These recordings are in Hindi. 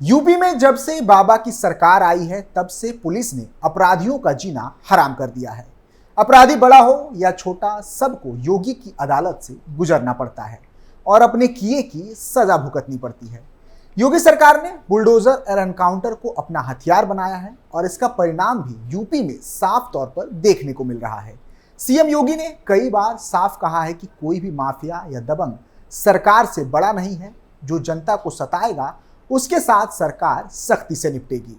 यूपी में जब से बाबा की सरकार आई है तब से पुलिस ने अपराधियों का जीना हराम कर दिया है। अपराधी बड़ा हो या छोटा, सबको योगी की अदालत से गुजरना पड़ता है और अपने किए की सजा भुगतनी पड़ती है। योगी सरकार ने बुलडोजर और एनकाउंटर को अपना हथियार बनाया है और इसका परिणाम भी यूपी में साफ तौर पर देखने को मिल रहा है। सीएम योगी ने कई बार साफ कहा है कि कोई भी माफिया या दबंग सरकार से बड़ा नहीं है। जो जनता को सताएगा उसके साथ सरकार सख्ती से निपटेगी।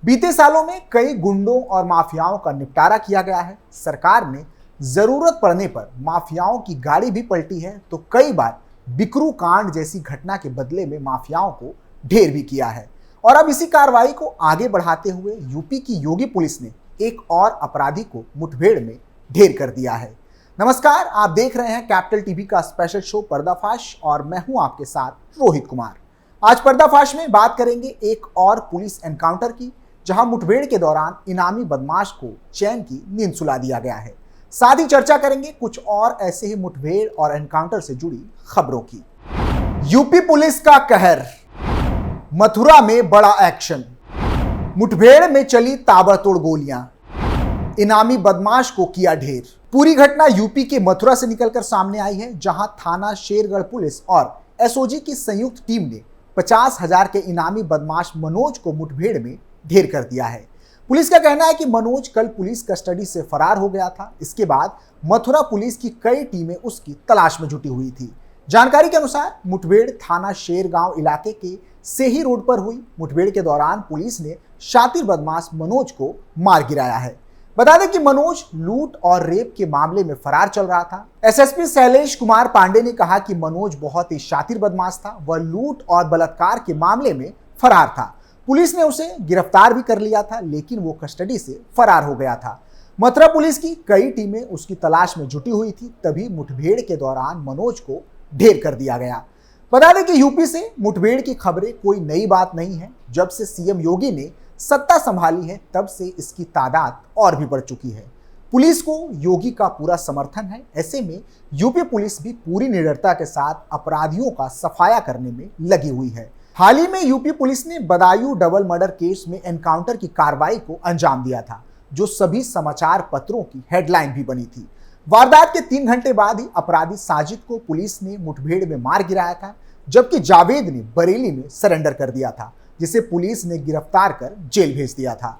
बीते सालों में कई गुंडों और माफियाओं का निपटारा किया गया है। सरकार ने जरूरत पड़ने पर माफियाओं की गाड़ी भी पलटी है, तो कई बार बिकरू कांड जैसी घटना के बदले में माफियाओं को ढेर भी किया है। और अब इसी कार्रवाई को आगे बढ़ाते हुए यूपी की योगी पुलिस ने एक और अपराधी को मुठभेड़ में ढेर कर दिया है। नमस्कार, आप देख रहे हैं कैपिटल टीवी का स्पेशल शो पर्दाफाश और मैं हूं आपके साथ रोहित कुमार। आज पर्दाफाश में बात करेंगे एक और पुलिस एनकाउंटर की, जहां मुठभेड़ के दौरान इनामी बदमाश को चैन की नींद सुला दिया गया है। साथ ही चर्चा करेंगे कुछ और ऐसे ही मुठभेड़ और एनकाउंटर से जुड़ी खबरों की। यूपी पुलिस का कहर, मथुरा में बड़ा एक्शन, मुठभेड़ में चली ताबड़तोड़ गोलियां, इनामी बदमाश को किया ढेर। पूरी घटना यूपी के मथुरा से निकलकर सामने आई है, जहां थाना शेरगढ़ पुलिस और एसओजी की संयुक्त टीम ने 50,000 के इनामी बदमाश मनोज को मुठभेड़ में ढेर कर दिया है। पुलिस का कहना है कि मनोज कल पुलिस कस्टडी से फरार हो गया था। इसके बाद मथुरा पुलिस की कई टीमें उसकी तलाश में जुटी हुई थी। जानकारी के अनुसार मुठभेड़ थाना शेरगांव इलाके के सेही रोड पर हुई। मुठभेड़ के दौरान पुलिस ने शातिर बदमाश मनोज को मार गिराया है। बता दें कि मनोज लूट और रेप के मामले में फरार चल रहा था। एसएसपी शैलेश कुमार पांडे ने कहा कि मनोज बहुत ही शातिर बदमाश था। वह लूट और बलात्कार के मामले में फरार था। पुलिस ने उसे गिरफ्तार भी कर लिया था, लेकिन वो कस्टडी से फरार हो गया था। मथुरा पुलिस की कई टीमें उसकी तलाश में जुटी हुई थी, तभी मुठभेड़ के दौरान मनोज को ढेर कर दिया गया। बता दें कि यूपी से मुठभेड़ की खबरें कोई नई बात नहीं है। जब से सीएम योगी ने सत्ता संभाली है तब से इसकी तादाद और भी बढ़ चुकी है। पुलिस को योगी का पूरा समर्थन है। ऐसे में यूपी पुलिस भी पूरी निडरता के साथ अपराधियों का सफाया करने में लगी हुई है। हाल ही में यूपी पुलिस ने बदायूं डबल मर्डर केस में एनकाउंटर की कार्रवाई को अंजाम दिया था, जो सभी समाचार पत्रों की हेडलाइन भी बनी थी। वारदात के 3 घंटे बाद ही अपराधी साजिद को पुलिस ने मुठभेड़ में मार गिराया था, जबकि जावेद ने बरेली में सरेंडर कर दिया था, जिसे पुलिस ने गिरफ्तार कर जेल भेज दिया था।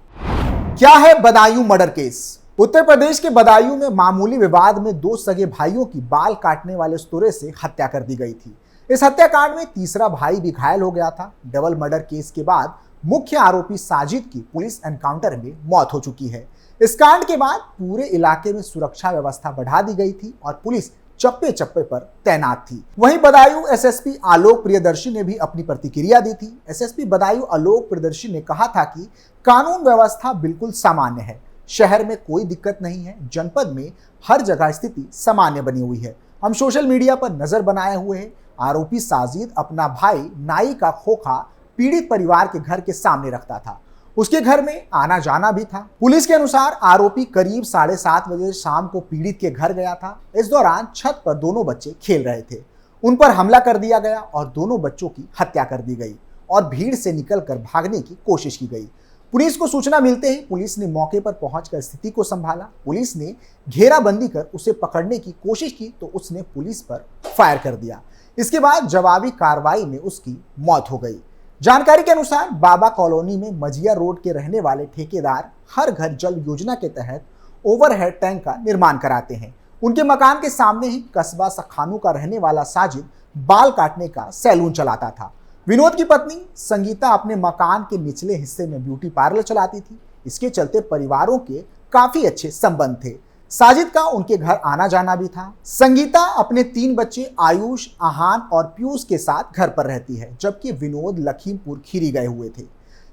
क्या है बदायूं मर्डर केस? उत्तर प्रदेश के बदायूं में मामूली विवाद में 2 सगे भाइयों की बाल काटने वाले स्तोरे से हत्या कर दी गई थी। इस हत्याकांड में तीसरा भाई भी घायल हो गया था। डबल मर्डर केस के बाद मुख्य आरोपी साजिद की पुलिस एनकाउंटर में मौत हो चुकी है। इस कांड के बाद पूरे इलाके में सुरक्षा व्यवस्था बढ़ा दी गई थी और पुलिस चप्पे चप्पे पर तैनात थी। वहीं बदायूं एसएसपी आलोक प्रियदर्शी ने भी अपनी प्रतिक्रिया दी थी। एसएसपी बदायूं आलोक प्रियदर्शी ने कहा था कि कानून व्यवस्था बिल्कुल सामान्य है, शहर में कोई दिक्कत नहीं है, जनपद में हर जगह स्थिति सामान्य बनी हुई है। हम सोशल मीडिया पर नजर बनाए हुए हैं। आरोपी साजिद अपना भाई नाई का खोखा पीड़ित परिवार के घर के सामने रखता था। उसके घर में आना जाना भी था। पुलिस के अनुसार आरोपी करीब 7:30 बजे शाम को पीड़ित के घर गया था। इस दौरान छत पर दोनों बच्चे खेल रहे थे। उन पर हमला कर दिया गया और दोनों बच्चों की हत्या कर दी गई और भीड़ से निकलकर भागने की कोशिश की गई। पुलिस को सूचना मिलते ही पुलिस ने मौके पर पहुंचकर स्थिति को संभाला। पुलिस ने घेराबंदी कर उसे पकड़ने की कोशिश की तो उसने पुलिस पर फायर कर दिया। इसके बाद जवाबी कार्रवाई में उसकी मौत हो गई। जानकारी के अनुसार बाबा कॉलोनी में मजिया रोड के रहने वाले ठेकेदार हर घर जल योजना के तहत ओवरहेड टैंक का निर्माण कराते हैं। उनके मकान के सामने ही कस्बा सखानू का रहने वाला साजिद बाल काटने का सैलून चलाता था। विनोद की पत्नी संगीता अपने मकान के निचले हिस्से में ब्यूटी पार्लर चलाती थी। इसके चलते परिवारों के काफी अच्छे संबंध थे। साजिद का उनके घर आना जाना भी था। संगीता अपने 3 बच्चे आयुष, आहान और पीयूष के साथ घर पर रहती है, जबकि विनोद लखीमपुर खीरी गए हुए थे।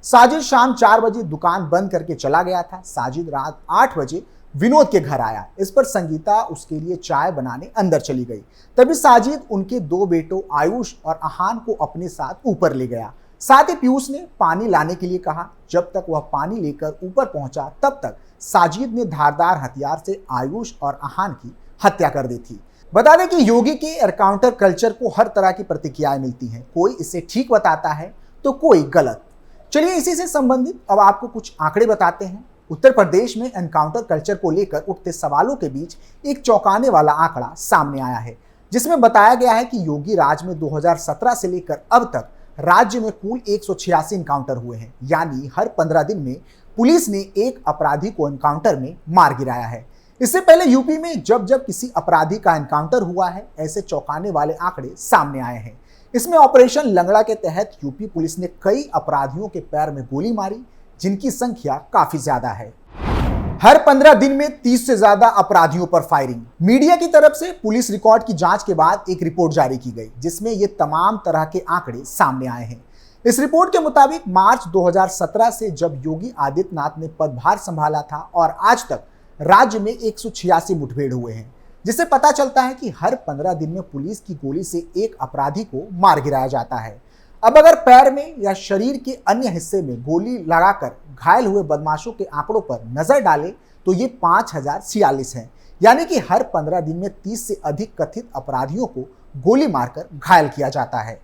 साजिद शाम 4 बजे दुकान बंद करके चला गया था। साजिद रात 8 बजे विनोद के घर आया। इस पर संगीता उसके लिए चाय बनाने अंदर चली गई। तभी साजिद उनके 2 बेटों आयुष और आहान को अपने साथ ऊपर ले गया। साथ ही पीयूष ने पानी लाने के लिए कहा। जब तक वह पानी लेकर ऊपर पहुंचा तब तक साजिद ने धारदार हथियार से आयुष और आहान की हत्या कर दी थी। बता दें कि योगी के एनकाउंटर कल्चर को हर तरह की प्रतिक्रियाएं मिलती हैं। कोई इसे ठीक बताता है तो कोई गलत। चलिए इसी से संबंधित अब आपको कुछ आंकड़े बताते हैं। उत्तर प्रदेश में एनकाउंटर कल्चर को लेकर उठते सवालों के बीच एक चौंकाने वाला आंकड़ा सामने आया है, जिसमें बताया गया है कि योगी राज में 2017 से लेकर अब तक राज्य में कुल 186 एनकाउंटर हुए हैं। यानी हर 15 दिन में पुलिस ने एक अपराधी को एनकाउंटर में मार गिराया है। इससे पहले यूपी में जब जब किसी अपराधी का एनकाउंटर हुआ है, ऐसे चौंकाने वाले आंकड़े सामने आए हैं। इसमें ऑपरेशन लंगड़ा के तहत यूपी पुलिस ने कई अपराधियों के पैर में गोली मारी, जिनकी संख्या काफी ज्यादा है। हर 15 दिन में 30 से ज्यादा अपराधियों पर फायरिंग। मीडिया की तरफ से पुलिस रिकॉर्ड की जांच के बाद एक रिपोर्ट जारी की गई, जिसमें ये तमाम तरह के आंकड़े सामने आए हैं। इस रिपोर्ट के मुताबिक मार्च 2017 से जब योगी आदित्यनाथ ने पदभार संभाला था और आज तक राज्य में 186 मुठभेड़ हुए हैं, जिससे पता चलता है कि हर 15 दिन में पुलिस की गोली से एक अपराधी को मार गिराया जाता है। अब अगर पैर में या शरीर के अन्य हिस्से में गोली लगाकर घायल हुए बदमाशों के आंकड़ों पर नजर डालें तो ये 5046 हैं। यानी कि हर 15 दिन में 30 से अधिक कथित अपराधियों को गोली मारकर घायल किया जाता है।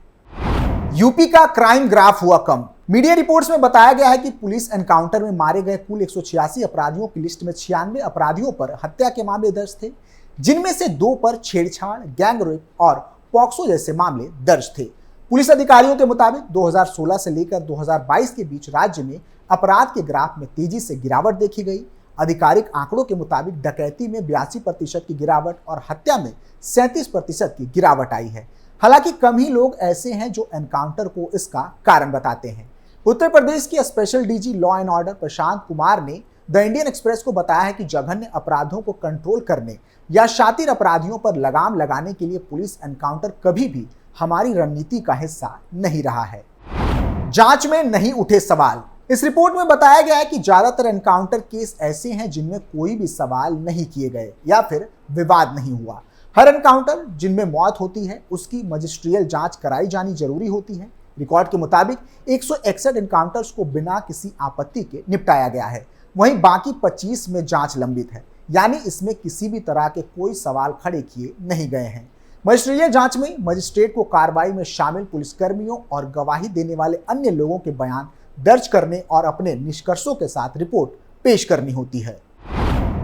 यूपी का क्राइम ग्राफ हुआ कम। मीडिया रिपोर्ट्स में बताया गया है कि पुलिस एनकाउंटर में मारे गए कुल 186 अपराधियों की लिस्ट में 96 अपराधियों पर हत्या के मामले दर्ज थे, जिनमें से 2 पर छेड़छाड़, गैंग रेप और पॉक्सो जैसे मामले दर्ज थे। पुलिस अधिकारियों के मुताबिक 2016 से लेकर 2022 के बीच राज्य में अपराध के ग्राफ में तेजी से गिरावट देखी गई। आधिकारिक आंकड़ों के मुताबिक डकैती में 82% की गिरावट और हत्या में 37% की गिरावट आई है। हालांकि कम ही लोग ऐसे हैं जो एनकाउंटर को इसका कारण बताते हैं। उत्तर प्रदेश के special DG law and order Prashant Kumar ने द इंडियन एक्सप्रेस को बताया है कि जघन्य अपराधों को कंट्रोल करने या शातिर अपराधियों पर लगाम लगाने के लिए पुलिस एनकाउंटर कभी भी हमारी रणनीति का हिस्सा नहीं रहा है। जांच में नहीं उठे सवाल। इस रिपोर्ट में बताया गया है कि ज्यादातर एनकाउंटर केस ऐसे हैं जिनमें कोई भी सवाल नहीं किए गए या फिर विवाद नहीं हुआ। हर एनकाउंटर जिनमें मौत होती है उसकी मजिस्ट्रियल जांच कराई जानी जरूरी होती है। रिकॉर्ड के मुताबिक 161 एनकाउंटर्स को बिना किसी आपत्ति के निपटाया गया है, वहीं बाकी 25 में जांच लंबित है। यानी इसमें किसी भी तरह के कोई सवाल खड़े किए नहीं गए हैं। मजिस्ट्रियल जांच में मजिस्ट्रेट को कार्रवाई में शामिल पुलिसकर्मियों और गवाही देने वाले अन्य लोगों के बयान दर्ज करने और अपने निष्कर्षों के साथ रिपोर्ट पेश करनी होती है।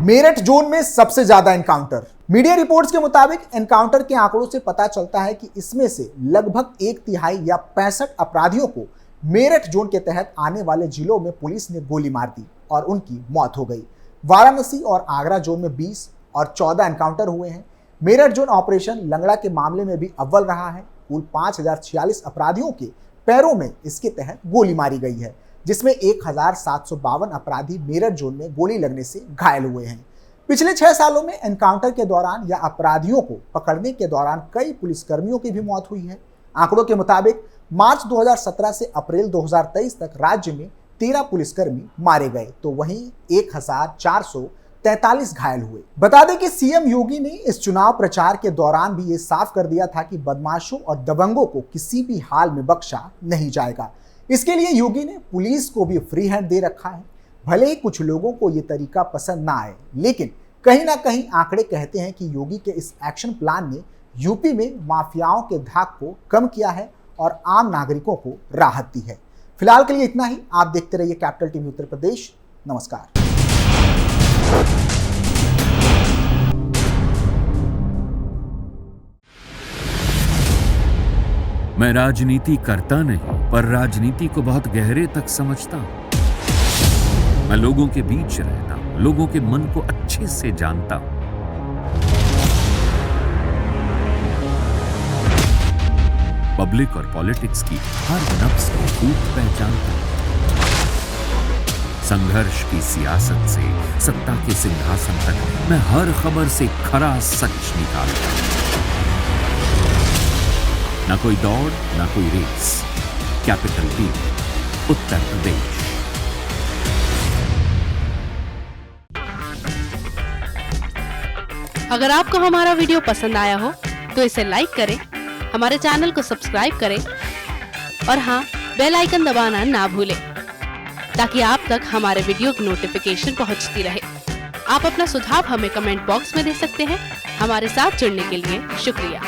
मेरठ जोन में सबसे ज्यादा एनकाउंटर। मीडिया रिपोर्ट्स के मुताबिक एनकाउंटर के आंकड़ों से पता चलता है कि इसमें से लगभग 1/3 या 65 अपराधियों को मेरठ जोन के तहत आने वाले जिलों में पुलिस ने गोली मार दी और उनकी मौत हो गई। वाराणसी और आगरा जोन में 20 और 14 एनकाउंटर हुए हैं। मेरठ जोन ऑपरेशन लंगड़ा के मामले में भी अव्वल रहा है। कुल 5046 अपराधियों के पैरों में इसके तहत गोली मारी गई है, जिसमें 1752 अपराधी मेरठ जोन में गोली लगने से घायल हुए हैं। पिछले 6 सालों में एनकाउंटर के दौरान या अपराधियों को पकड़ने के दौरान कई पुलिसकर्मियों की भी मौत हुई है। आंकड़ों के मुताबिक मार्च 2017 से अप्रैल 2023 तक राज्य में 13 पुलिसकर्मी मारे गए, तो वहीं 1443 घायल हुए। बता दें कि सीएम योगी ने इस चुनाव प्रचार के दौरान भी ये साफ कर दिया था कि बदमाशों और दबंगों को किसी भी हाल में बख्शा नहीं जाएगा। इसके लिए योगी ने पुलिस को भी फ्री हैंड दे रखा है। भले ही कुछ लोगों को ये तरीका पसंद ना आए, लेकिन कहीं ना कहीं आंकड़े कहते हैं कि योगी के इस एक्शन प्लान ने यूपी में माफियाओं के धाक को कम किया है और आम नागरिकों को राहत दी है। फिलहाल के लिए इतना ही। आप देखते रहिए कैपिटल टीवी उत्तर प्रदेश। नमस्कार। मैं राजनीति करता नहीं, पर राजनीति को बहुत गहरे तक समझता हूं। मैं लोगों के बीच रहता हूं, लोगों के मन को अच्छे से जानता हूं। पब्लिक और पॉलिटिक्स की हर नब्ज को खूब पहचानता हूं। संघर्ष की सियासत से सत्ता के सिंहासन तक मैं हर खबर से खरा सच निकालता हूं। ना कोई दौड़, ना कोई race. Capital TV Uttar Pradesh. अगर आपको हमारा वीडियो पसंद आया हो तो इसे लाइक करें, हमारे चैनल को सब्सक्राइब करें और हाँ, बेल आइकन दबाना ना भूलें ताकि आप तक हमारे वीडियो की नोटिफिकेशन पहुंचती रहे। आप अपना सुझाव हमें कमेंट बॉक्स में दे सकते हैं। हमारे साथ जुड़ने के लिए शुक्रिया।